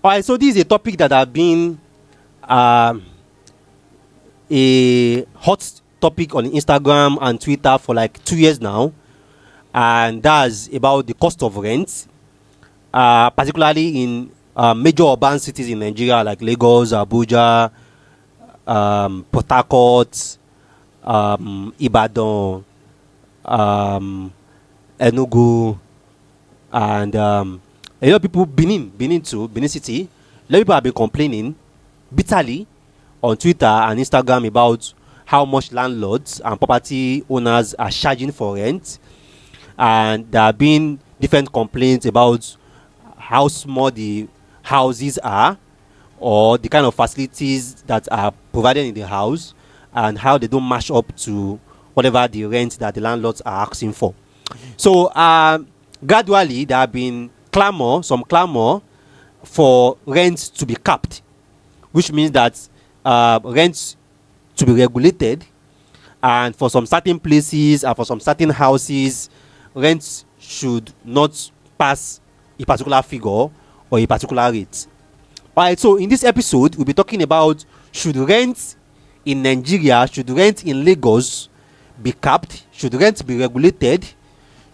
All right, so this is a topic that have been um, a hot topic on Instagram and Twitter for like 2 years now, and that's about the cost of rent, particularly in major urban cities in Nigeria like Lagos, Abuja, Port Harcourt, Ibadan, um, Enugu, and a lot of people, Benin City. A lot of people have been complaining bitterly on Twitter and Instagram about how much landlords and property owners are charging for rent, and there have been different complaints about how small the houses are or the kind of facilities that are provided in the house and how they don't match up to whatever the rent that the landlords are asking for. So gradually there have been some clamor for rent to be capped, which means that rent to be regulated, and for some certain places and for some certain houses, rent should not pass a particular figure or a particular rate. Alright, so in this episode, we'll be talking about, should rent in Nigeria, should rent in Lagos be capped? Should rent be regulated?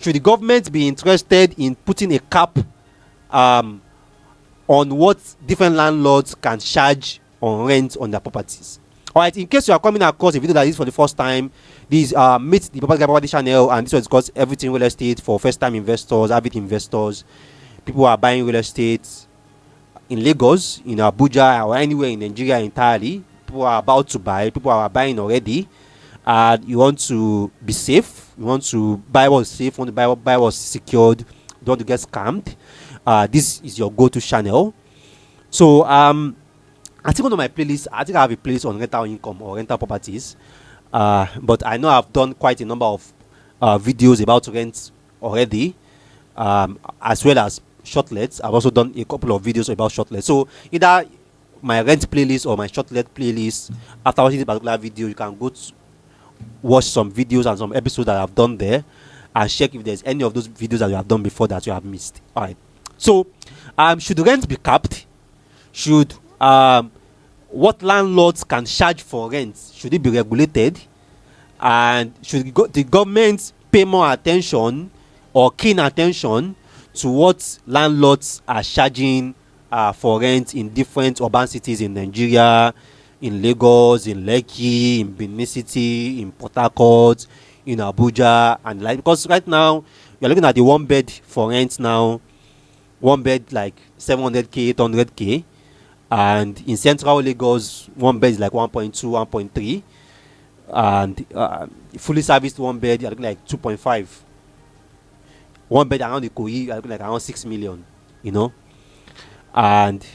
Should the government be interested in putting a cap on what different landlords can charge on rent on their properties? Alright, in case you are coming across a video like this for the first time, this Meet the Property channel, and this was called Everything Real Estate for first time investors, avid investors, people who are buying real estate in Lagos, in Abuja, or anywhere in Nigeria entirely. People are about to buy, people are buying already, and you want to be safe, you want to buy what's safe, you want to buy what's secured, you don't want to get scammed. This is your go-to channel. So I think one of my playlists, I think I have a playlist on rental income or rental properties, but I know I've done quite a number of videos about rent already, as well as shortlets. I've also done a couple of videos about shortlets. So either my rent playlist or my shortlet playlist, after watching this particular video, you can go to watch some videos and some episodes that I've done there and check if there's any of those videos that you have done before that you have missed. All right. So should rent be capped? Should what landlords can charge for rent, should it be regulated? And should the government pay more attention or keen attention to what landlords are charging for rent in different urban cities in Nigeria, in Lagos, in Lekki, in Benin City, in Port Harcourt, in Abuja, and like, because right now you're looking at the one bed for rent now, one bed like 700k, 800k, and in central Lagos, one bed is like 1.2, 1.3, and fully serviced one bed, you're looking like 2.5. One bed around the Koi, you're looking like around 6 million, you know, and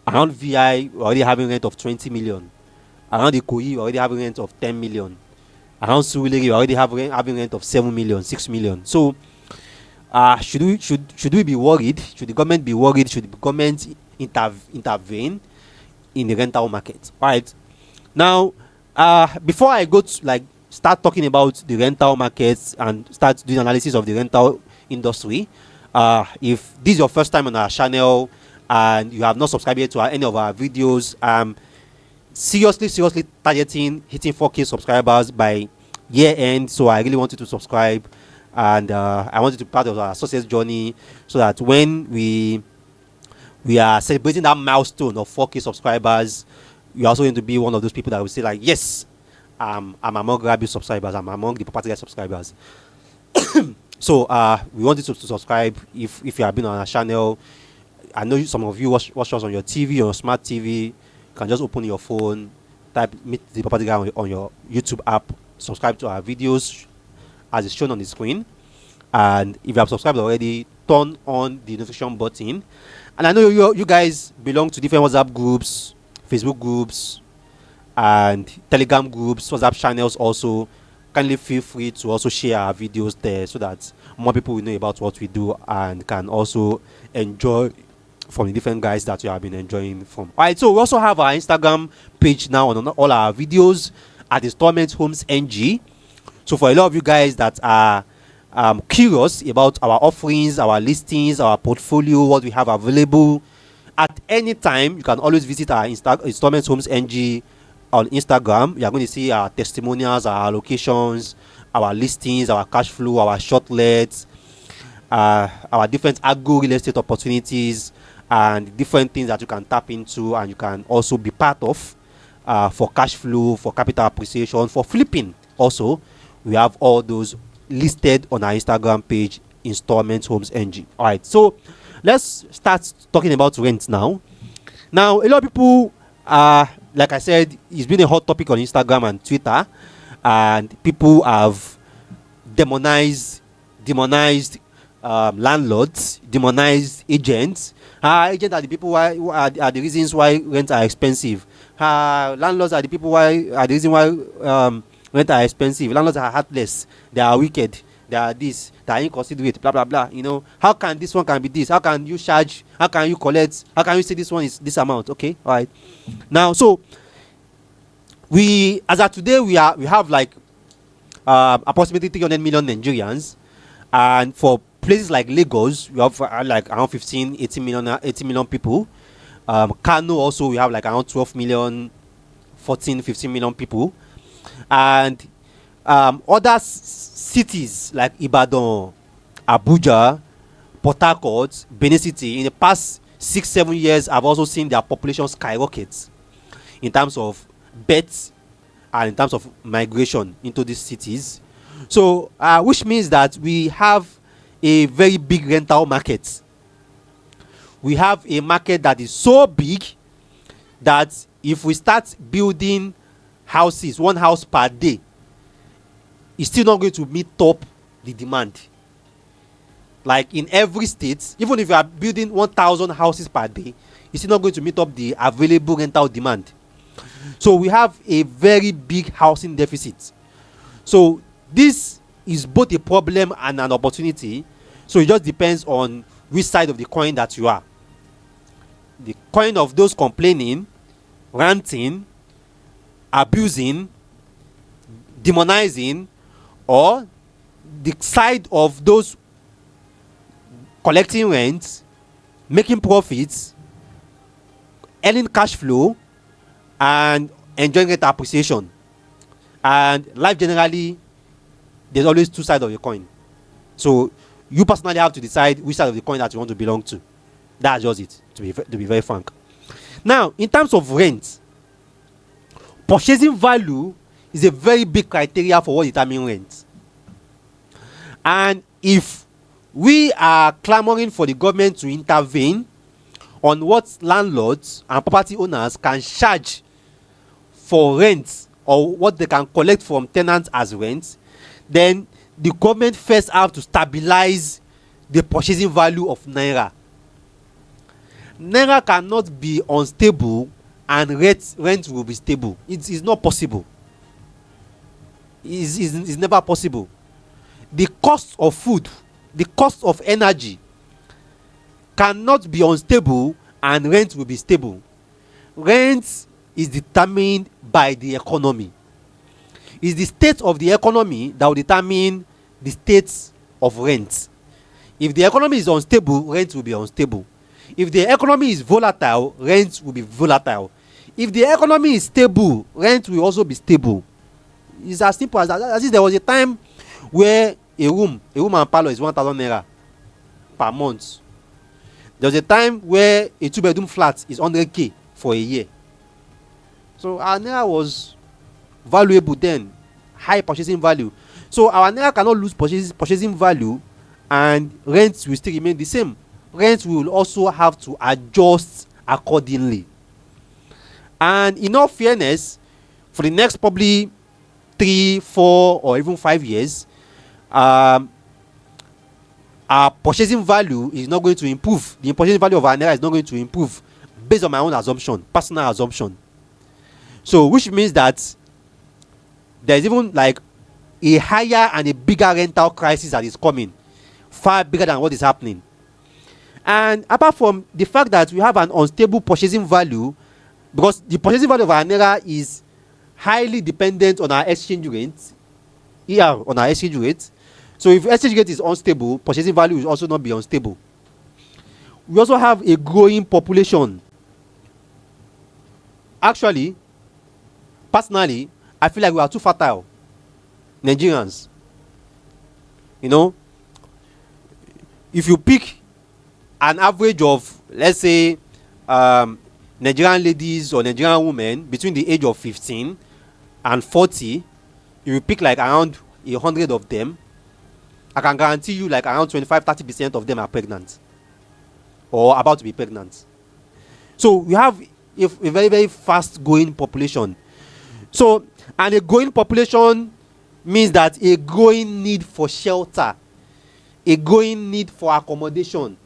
around VI, we're already having rent of 20 million. Around the Koi, we're already having rent of 10 million. Around Suwilere, we're already having rent of 7 million, 6 million. So should we be worried? Should the government be worried? Should the government intervene in the rental market? All right. Now, before I go to like start talking about the rental markets and start doing analysis of the rental industry, if this is your first time on our channel and you have not subscribed yet to any of our videos, seriously targeting hitting 4K subscribers by year end. So I really want you to subscribe, and I want you to be part of our success journey, so that when we are celebrating that milestone of 4K subscribers, you're also going to be one of those people that will say like, yes, I'm among Rabi subscribers, I'm among the Property Guy subscribers. So we want you to subscribe if you have been on our channel. I know some of you watch us on your TV, on your smart TV. You can just open your phone, type Meet the Property Guy on your YouTube app, subscribe to our videos as is shown on the screen. And if you have subscribed already, turn on the notification button. And I know you guys belong to different WhatsApp groups, Facebook groups, and Telegram groups, WhatsApp channels also. Kindly feel free to also share our videos there, so that more people will know about what we do and can also enjoy from the different guys that you have been enjoying from. Alright, so we also have our Instagram page now on all our videos at Installment Homes NG. So for a lot of you guys that are curious about our offerings, our listings, our portfolio, what we have available, At any time, you can always visit our installment homes NG on Instagram. You are going to see our testimonials, our allocations, our listings, our cash flow, our shortlets, our different agro real estate opportunities, and different things that you can tap into and you can also be part of, for cash flow, for capital appreciation, for flipping. Also, we have all those listed on our Instagram page, Installment Homes NG. All right, so let's start talking about rent now. Now, a lot of people, like I said, it's been a hot topic on Instagram and Twitter, and people have demonized landlords, demonized agents. Agents are the people who are the reasons why rents are expensive. Landlords are the people are the reason why rent are expensive. Landlords are heartless. They are wicked. They are this. They are inconsiderate. Blah blah blah. You know, how can this one can be this? How can you charge? How can you collect? How can you say this one is this amount? Okay, all right. Now, so as of today, we have like approximately 300 million Nigerians, and for places like Lagos, we have like around 18 million people. Kano also, we have like around 12 million, 15 million people, and other cities like Ibadan, Abuja, Port Harcourt, Benin City, in the past 6-7 years, I've also seen their population skyrocket in terms of births and in terms of migration into these cities. So, which means that we have a very big rental market. We have a market that is so big that if we start building houses, one house per day, it's still not going to meet up the demand. Like in every state, even if you are building 1,000 houses per day, it's still not going to meet up the available rental demand. So we have a very big housing deficit. So this is both a problem and an opportunity. So it just depends on which side of the coin that you are. The coin of those complaining, ranting, abusing, demonizing, or the side of those collecting rent, making profits, earning cash flow, and enjoying rent appreciation. And life generally, there's always two sides of the coin. So you personally have to decide which side of the coin that you want to belong to. That's just it, to be very frank. Now, in terms of rent, purchasing value is a very big criteria for what determines rent. And if we are clamoring for the government to intervene on what landlords and property owners can charge for rent, or what they can collect from tenants as rent, then the government first have to stabilize the purchasing value of naira. Naira cannot be unstable and rent will be stable. It's not possible. It's never possible. The cost of food, the cost of energy cannot be unstable and rent will be stable. Rent is determined by the economy. It's the state of the economy that will determine the state of rent. If the economy is unstable, rent will be unstable. If the economy is volatile, rent will be volatile. If the economy is stable, rent will also be stable. It's as simple as that. As if there was a time where a room and parlor is 1,000 naira per month. There was a time where a 2-bedroom flat is 100k for a year. So our naira was valuable then, high purchasing value. So our naira cannot lose purchasing value, and rent will still remain the same. Rent will also have to adjust accordingly. And in all fairness, for the next probably 3, 4, or even 5 years, our purchasing value is not going to improve. The purchasing value of our naira is not going to improve, based on my own assumption, personal assumption. So, which means that there is even like a higher and a bigger rental crisis that is coming, far bigger than what is happening. And apart from the fact that we have an unstable purchasing value, because the purchasing value of our naira is highly dependent on our exchange rate, on our exchange rate. So if exchange rate is unstable, purchasing value will also not be unstable. we also have a growing population. Actually, personally, I feel like we are too fertile, Nigerians. You know, if you pick an average of, let's say, Nigerian ladies or Nigerian women between the age of 15 and 40, you will pick like around 100 of them. I can guarantee you like around 25-30% of them are pregnant or about to be pregnant. So we have a very, very fast growing population. So, and a growing population means that a growing need for shelter, a growing need for accommodation.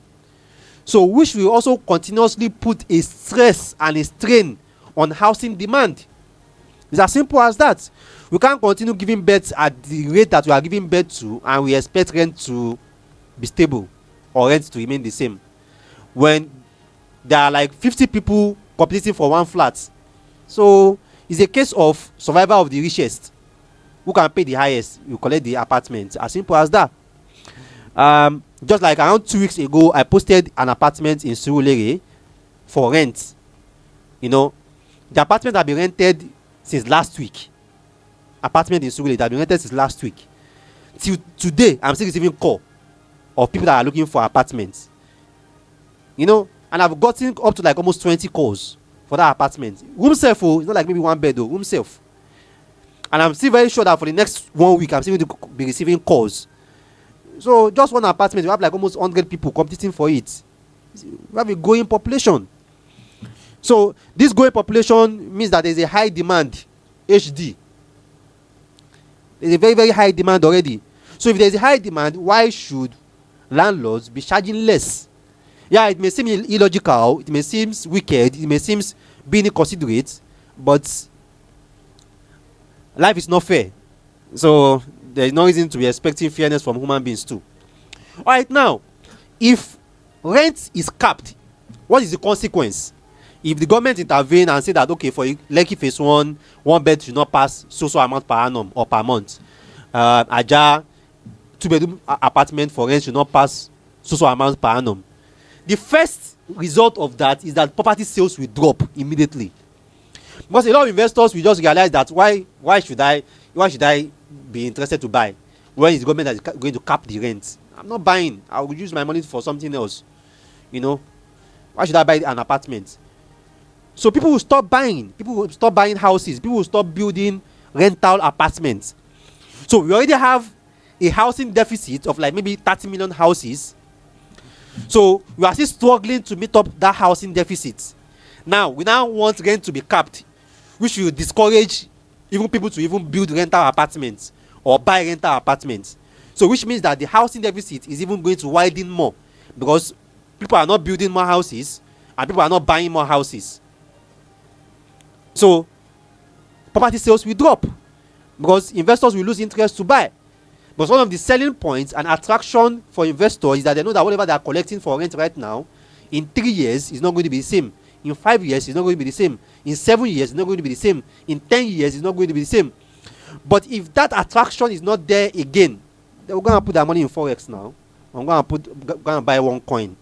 So which will also continuously put a stress and a strain on housing demand. It's as simple as that. We can't continue giving birth at the rate that we are giving birth to, and we expect rent to be stable or rent to remain the same, when there are like 50 people competing for one flat. So it's a case of survival of the richest. Who can pay the highest, you collect the apartment. As simple as that. Just like around 2 weeks ago, I posted an apartment in Surulere for rent. You know, the apartment had been rented since last week. Apartment in Surulere that had been rented since last week. Till today, I'm still receiving call of people that are looking for apartments. You know, and I've gotten up to like almost 20 calls for that apartment. Room self, oh, it's not like maybe one bed, though, room self. And I'm still very sure that for the next 1 week, I'm still going to be receiving calls. So just one apartment, we have like almost 100 people competing for it. We have a growing population. So this growing population means that there's a high demand, HD. There's a very, very high demand already. So if there's a high demand, why should landlords be charging less? Yeah, it may seem illogical, it may seem wicked, it may seem being inconsiderate, but life is not fair. So there is no reason to be expecting fairness from human beings too. Alright, now, if rent is capped, what is the consequence? If the government intervene and say that, okay, for Lekki phase 1, one bed should not pass so amount per annum or per month. Aja, 2-bedroom apartment for rent should not pass so amount per annum. The first result of that is that property sales will drop immediately. Because a lot of investors will just realize that why should I be interested to buy when it's government that is going to cap the rent? I'm not buying. I will use my money for something else. You know, why should I buy an apartment? So people will stop buying. People will stop buying houses. People will stop building rental apartments. So we already have a housing deficit of like maybe 30 million houses. So we are still struggling to meet up that housing deficit. Now we want rent to be capped, which will discourage even people to even build rental apartments or buy rental apartments. So which means that the housing deficit is even going to widen more, because people are not building more houses and people are not buying more houses. So property sales will drop because investors will lose interest to buy. But one of the selling points and attraction for investors is that they know that whatever they are collecting for rent right now, in 3 years is not going to be the same. In 5 years, it's not going to be the same. In 7 years, it's not going to be the same. In 10 years, it's not going to be the same. But if that attraction is not there again, then we're going to put that money in Forex now. I'm going to buy one coin.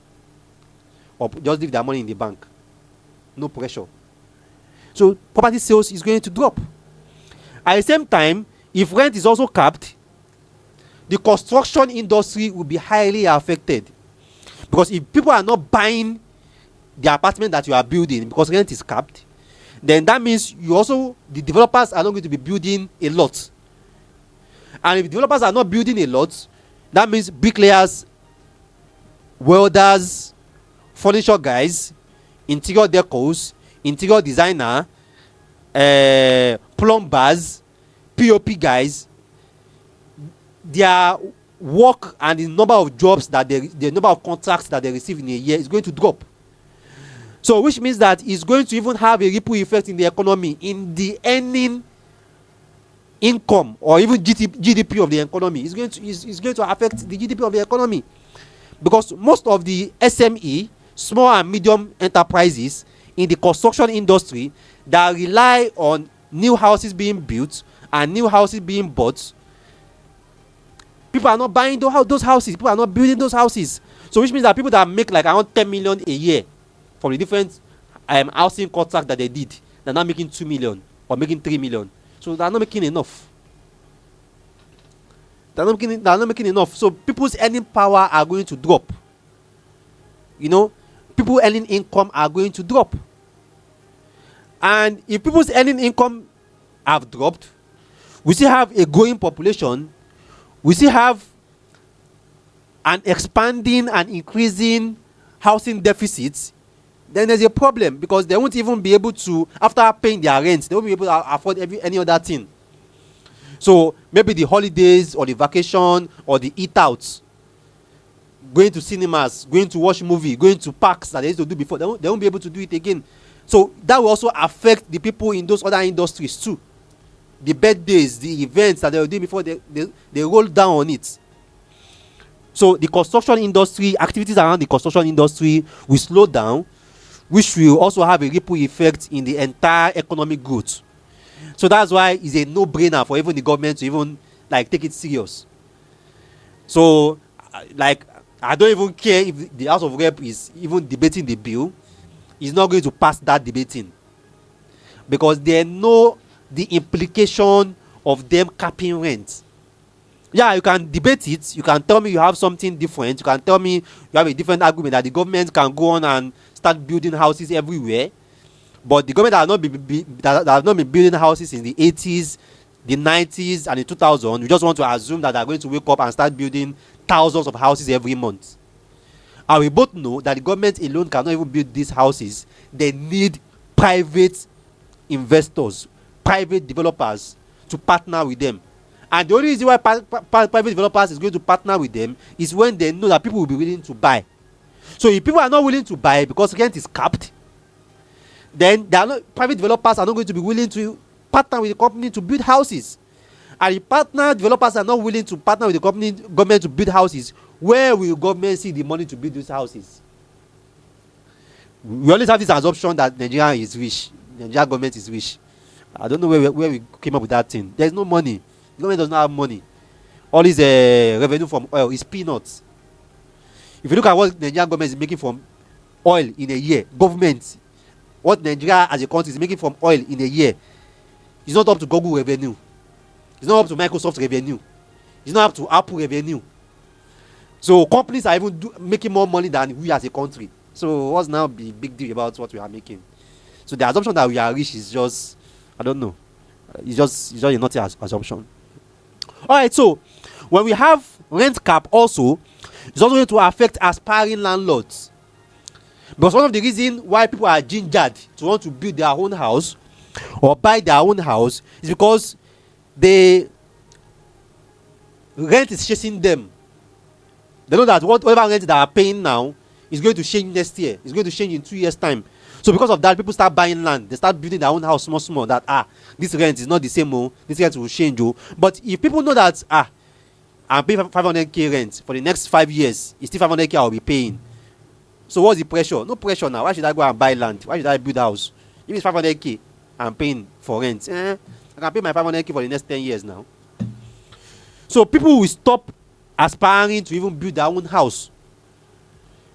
Or just leave that money in the bank. No pressure. So property sales is going to drop. At the same time, if rent is also capped, the construction industry will be highly affected. Because if people are not buying the apartment that you are building because rent is capped, then that means the developers are not going to be building a lot. And if developers are not building a lot, that means bricklayers, welders, furniture guys, interior decors, interior designer, plumbers, POP guys, their work and the number of jobs that the number of contracts that they receive in a year is going to drop. So which means that it's going to even have a ripple effect in the economy, in the earning income or even GDP of the economy. It's going to affect the GDP of the economy, because most of the SME, small and medium enterprises in the construction industry that rely on new houses being built and new houses being bought, people are not buying those houses. People are not building those houses. So which means that people that make like around 10 million a year from the different housing contract that they did, they're not making 2 million or making 3 million. So they're not making enough. They're not making enough. So people's earning power are going to drop. You know, people earning income are going to drop. And if people's earning income have dropped, we still have a growing population, we still have an expanding and increasing housing deficit, then there's a problem, because they won't even be able to, after paying their rent, they won't be able to afford any other thing. So maybe the holidays or the vacation or the eat outs, going to cinemas, going to watch movie, going to parks that they used to do before, they won't be able to do it again. So that will also affect the people in those other industries too. The birthdays, the events that they were doing before, they roll down on it. So the construction industry, activities around the construction industry will slow down, which will also have a ripple effect in the entire economic growth. So that's why it's a no-brainer for even the government to even like take it serious. So like, I don't even care if the House of Rep is even debating the bill. It's not going to pass that debating, because they know the implication of them capping rent. Yeah, you can debate it. You can tell me you have something different. You can tell me you have a different argument that the government can go on and start building houses everywhere. But the government that has not been building houses in the 80s, the 90s, and the 2000s, we just want to assume that they're going to wake up and start building thousands of houses every month. And we both know that the government alone cannot even build these houses. They need private investors, private developers to partner with them. And the only reason why private developers is going to partner with them is when they know that people will be willing to buy. So if people are not willing to buy because rent is capped, then private developers are not going to be willing to partner with the company to build houses. And if partner developers are not willing to partner with the government to build houses, where will government see the money to build those houses? We always have this assumption that Nigeria is rich. Nigeria government is rich. I don't know where we came up with that thing. There's no money. The government does not have money. All this revenue from oil is peanuts. If you look at what Nigerian government is making from oil in a year, government, what Nigeria as a country is making from oil in a year, it's not up to Google revenue. It's not up to Microsoft revenue. It's not up to Apple revenue. So companies are even making more money than we as a country. So what's now the big deal about what we are making? So the assumption that we are rich is just, I don't know. It's just a naughty assumption. All right, so when we have rent cap also, it's also going to affect aspiring landlords. Because one of the reasons why people are gingered to want to build their own house or buy their own house is because the rent is chasing them. They know that whatever rent they are paying now is going to change next year. It's going to change in 2 years' time. So because of that, people start buying land. They start building their own house small, that this rent is not the same, this rent will change. But if people know that I'm paying 500k rent for the next 5 years, it's still 500k I'll be paying. So what's the pressure? No pressure now. Why should I go and buy land? Why should I build a house? If it's 500k I'm paying for rent, I can pay my 500k for the next 10 years now. So people will stop aspiring to even build their own house.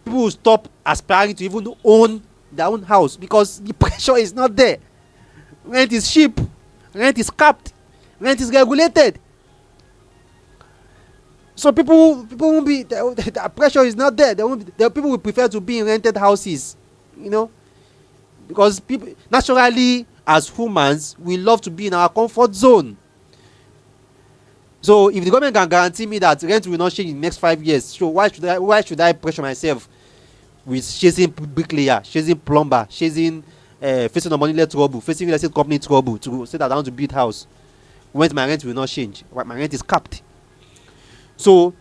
People will stop aspiring to even own their own house because the pressure is not there. Rent is cheap, rent is capped, rent is regulated. So people won't be, the pressure is not there. People will prefer to be in rented houses, because people naturally, as humans, we love to be in our comfort zone. So if the government can guarantee me that rent will not change in the next 5 years, so why should I pressure myself with chasing bricklayer, chasing plumber, chasing facing a money trouble, facing real estate company trouble to say that I want to build house when my rent will not change? My rent is capped. So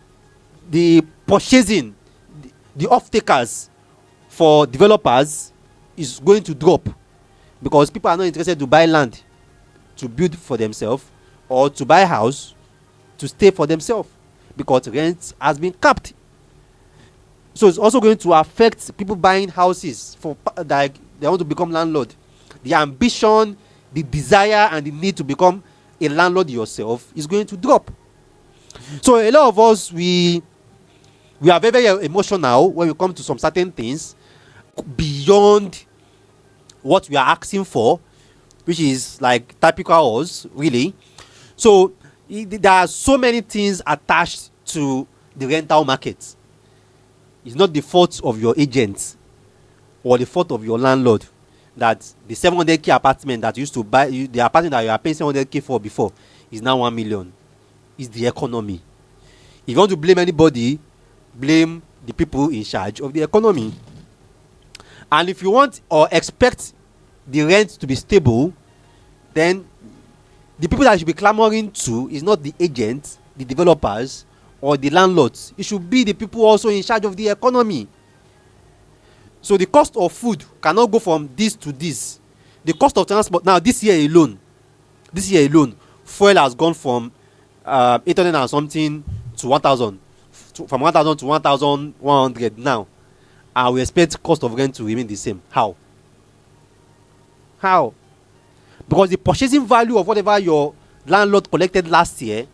the purchasing, the off-takers for developers is going to drop because people are not interested to buy land to build for themselves or to buy a house to stay for themselves because rent has been capped. So it's also going to affect people buying houses for like they want to become landlord. The ambition, the desire, and the need to become a landlord yourself is going to drop. So a lot of us we We are very, very emotional when we come to some certain things beyond what we are asking for, which is like typical us, really. So there are so many things attached to the rental market. It's not the fault of your agent or the fault of your landlord that the 700k apartment that you used to buy, the apartment that you are paying 700k for before, is now 1 million. It's the economy. If you want to blame anybody, blame the people in charge of the economy. And if you want or expect the rent to be stable, then the people that you should be clamoring to is not the agents, the developers, or the landlords. It should be the people also in charge of the economy. So the cost of food cannot go from this to this. The cost of transport now, this year alone, fuel has gone from 800 and something to 1,000, from 1,000 to 1,100 now, and we expect cost of rent to remain the same. How? Because the purchasing value of whatever your landlord collected last year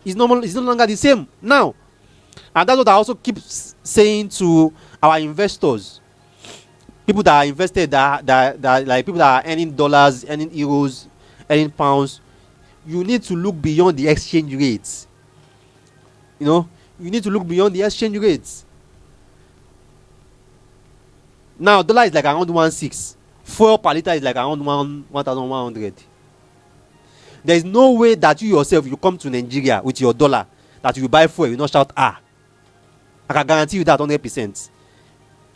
is no longer the same now. And that's what I also keep saying to our investors, people that are invested, that like people that are earning dollars, earning euros, earning pounds. You need to look beyond the exchange rates. You need to look beyond the exchange rates. Now dollar is like around 1.6. Fuel per liter is like around 1,100. There is no way that you yourself, you come to Nigeria with your dollar, that you buy fuel, you not shout ah. I can guarantee you that 100%.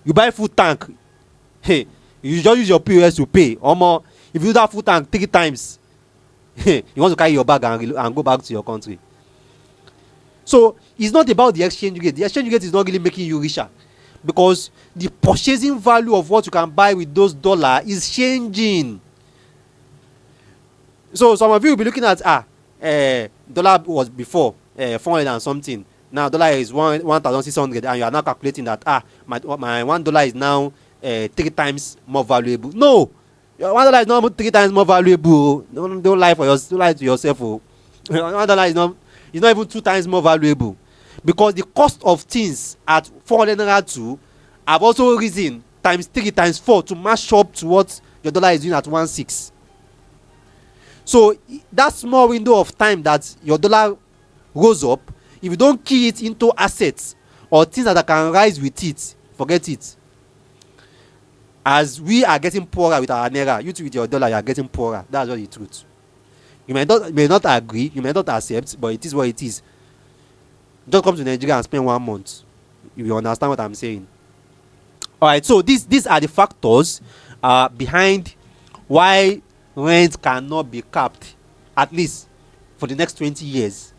You buy full tank, hey, you just use your POS to pay. Or more, if you do that full tank 3 times, you want to carry your bag and go back to your country. So it's not about the exchange rate. The exchange rate is not really making you richer, because the purchasing value of what you can buy with those dollars is changing. So some of you will be looking at dollar was before 400 and something. Now dollar is 1,600, and you are now calculating that my $1 is now 3 times more valuable. No, your $1 is not 3 times more valuable. Don't lie to yourself. $1 is not even 2 times more valuable, because the cost of things at 400 naira too have also risen times 3 times 4 to match up to what your dollar is doing at 1.6. So that small window of time that your dollar rose up, if you don't key it into assets or things that can rise with it, forget it. As we are getting poorer with our naira, you too with your dollar, you are getting poorer. That's just the truth. You may not agree, you may not accept, but it is what it is. Just come to Nigeria and spend 1 month. You understand what I'm saying? Alright, so these are the factors behind why rent cannot be capped, at least for the next 20 years.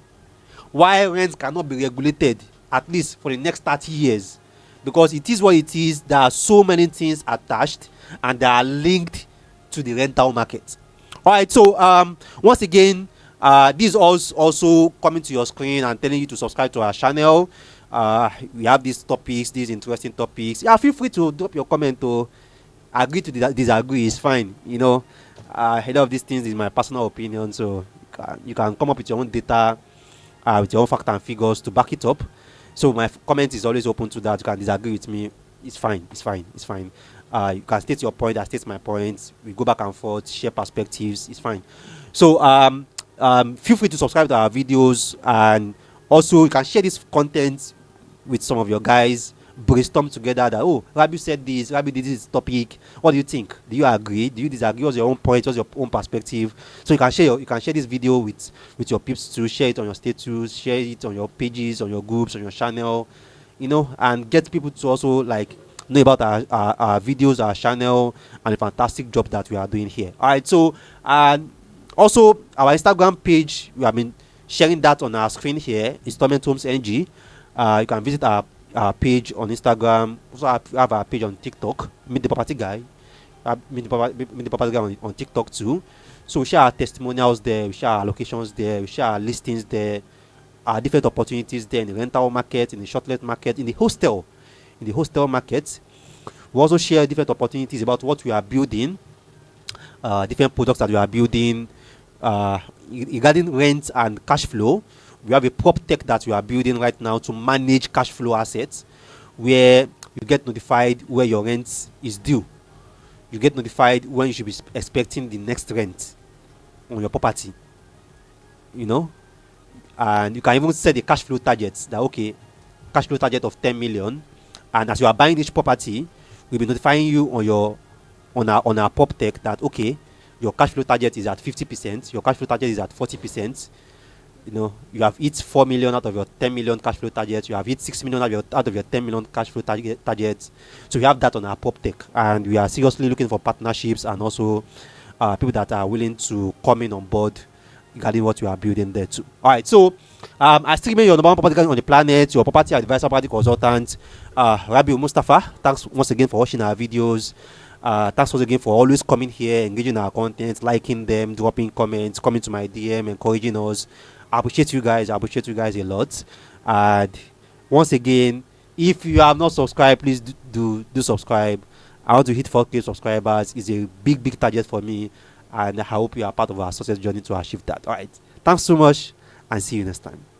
Why rent cannot be regulated, at least for the next 30 years. Because it is what it is. There are so many things attached, and they are linked to the rental market. Alright, so once again, this is also coming to your screen and telling you to subscribe to our channel. We have these topics, these interesting topics. Yeah, feel free to drop your comment or agree to disagree. It's fine. Head of these things is my personal opinion, so you can come up with your own data, with your own facts and figures to back it up. So my comment is always open to that. You can disagree with me. It's fine. You can state your point, I state my points. We go back and forth, share perspectives. It's fine. So feel free to subscribe to our videos, and also you can share this content with some of your guys. Brainstorm together that, oh, Rabi said this, Rabi did this topic. What do you think? Do you agree? Do you disagree? What's your own point? What's your own perspective? So you can share this video with your peeps too. Share it on your status, share it on your pages, on your groups, on your channel, and get people to also like know about our videos, our channel, and the fantastic job that we are doing here. Alright, so also our Instagram page, we have been sharing that on our screen here, Installment Homes NG. You can visit our page on Instagram. Also have our page on TikTok, Meet the Property Guy. Meet the Property Guy on TikTok too. So we share our testimonials there, we share our locations there, we share our listings there, our different opportunities there in the rental market, in the short-let market, in the hostel market. We also share different opportunities about what we are building, different products that we are building, regarding rent and cash flow. We have a prop tech that we are building right now to manage cash flow assets, where you get notified where your rent is due. You get notified when you should be expecting the next rent on your property. You know, and you can even set the cash flow targets that, okay, cash flow target of 10 million, and as you are buying each property, we'll be notifying you on your on our prop tech that, okay, your cash flow target is at 50%, your cash flow target is at 40%. You know, you have hit 4 million out of your 10 million cash flow target, you have hit 6 million out of your 10 million cash flow targets. So we have that on our prop tech, and we are seriously looking for partnerships and also people that are willing to come in on board regarding what you are building there too. All right, so I still remain your number one property on the planet, your property advisor, property consultant, Rabiu Mustafa. Thanks once again for watching our videos. Thanks once again for always coming here, engaging our content, liking them, dropping comments, coming to my DM, encouraging us. I appreciate you guys. I appreciate you guys a lot. And once again, if you have not subscribed, please do subscribe. I want to hit 4K subscribers. It's a big target for me, and I hope you are part of our success journey to achieve that. All right. Thanks so much, and see you next time.